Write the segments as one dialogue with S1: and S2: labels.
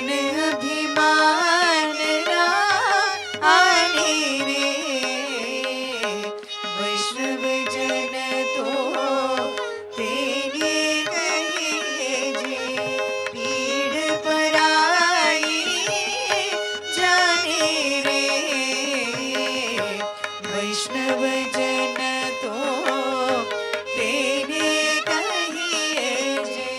S1: अभिमान रानी रे। वैष्णव जन तो तेने कहिए जे, पीड़ पराई जाने रे। वैष्णव जन तो तेने कहिए जे।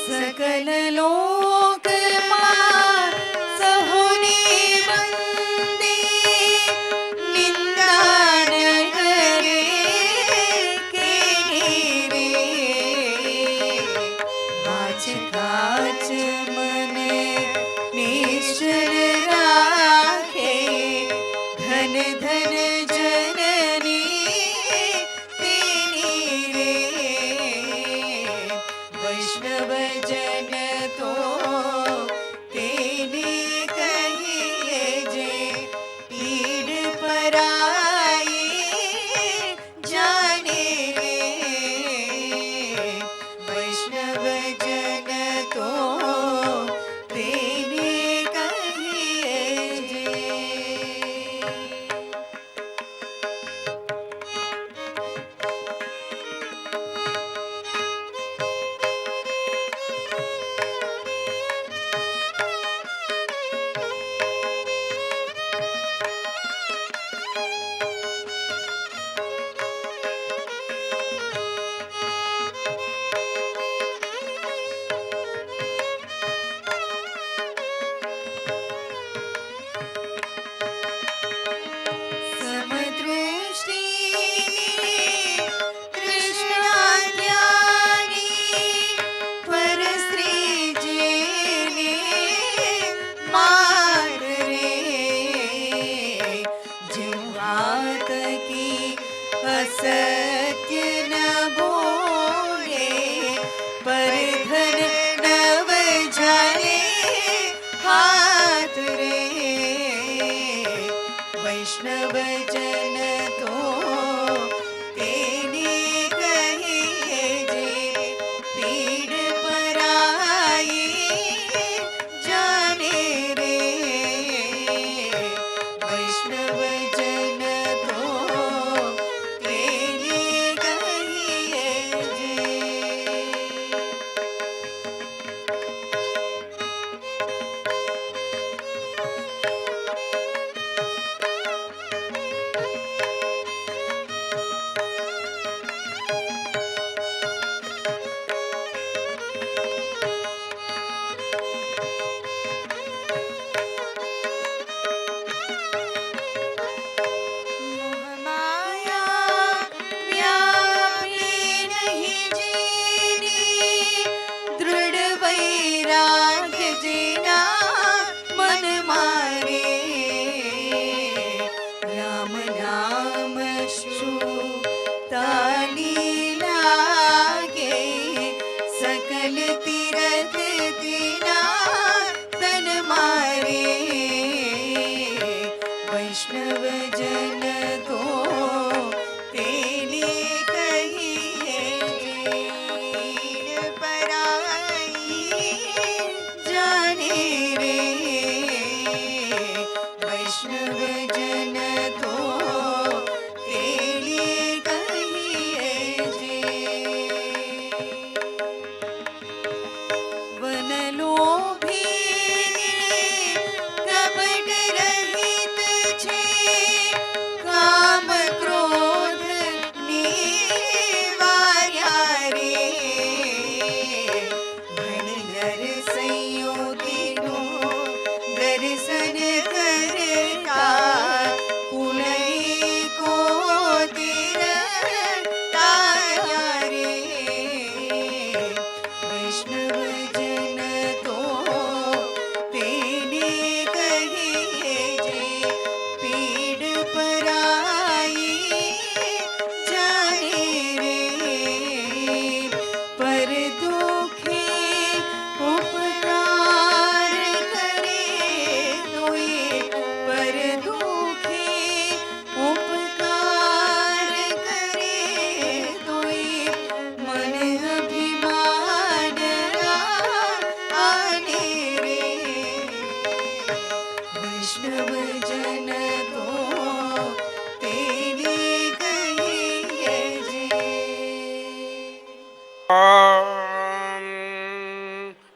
S1: सकल लोक मां सहुनी वंदे, निंदा न करे केने रे। काच काच मन निश्चल राखे, धन धन जननी तेनी रे। वैष्णव जन तो तेने कहिए जे, पीड़ पराई जाने रे। वैष्णव जन तो तेने कहिए जे। समदृष्टीनी कृष्णाज्ञानी, परस्त्री जेने मार रे। जिह्वात की असत्य न बोले, पर धन नव झाले हाथ रे। वैष्णव जन तो तेने कहिए जे, पीड़ पराई जाने रे। वैष्णव जन तो तेने कहिए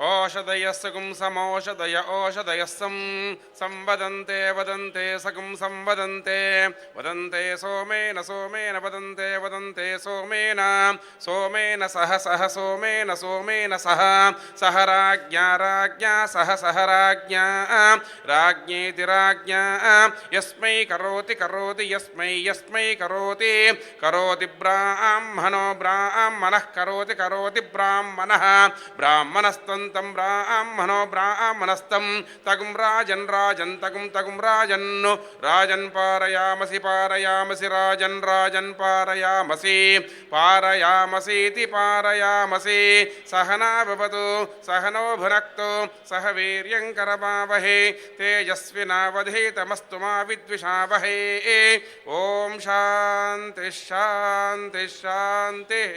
S2: ओषधयः सकुं समोषधय ओषधयः संवदन्ते वदन्ते सकुं संवदन्ते वदन्ते सोमेन सोमेन वदन्ते वदन्ते सोमेन सोमेन सह सह सोमेन सोमेन सह सह राज्ञा राज्ञा सह सह राज्ञा राज्ञेति राज्ञा यस्मै करोति करोति यस्मै यस्मै करोति करोति ब्राह्मणो ब्राह्मणः करोति करोति ब्राह्मणः ब्राह्मणस्तं ब्राह्मणो ब्राह्मणस्तं तगुं राजन् राजन् तगुं राजन् राजन् पारयामसि पारयामसि राजन् राजन् पारयामसि पारयामसीति पारयामसि सहना भवतु सहनो भुनक्तु सह वीर्यं करवावहै तेजस्विनावधीतमस्तु मा विद्विषावहै ॐ शान्तिः शान्तिः शान्तिः।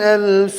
S3: 1000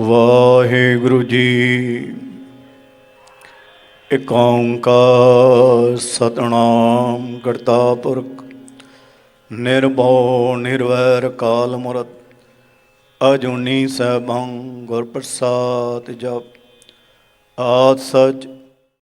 S4: ਵਾਹਿਗੁਰੂ ਜੀ। ਏਕ ਓੰਕਾਰ ਸਤਿਨਾਮ ਕਰਤਾ ਪੁਰਖ ਨਿਰਭਉ ਨਿਰਵੈਰ ਕਾਲ ਮੂਰਤ ਅਜੂਨੀ ਸੈਭੰ ਗੁਰ ਪ੍ਰਸਾਦਿ ਜਪ ਆਦਿ ਸਚ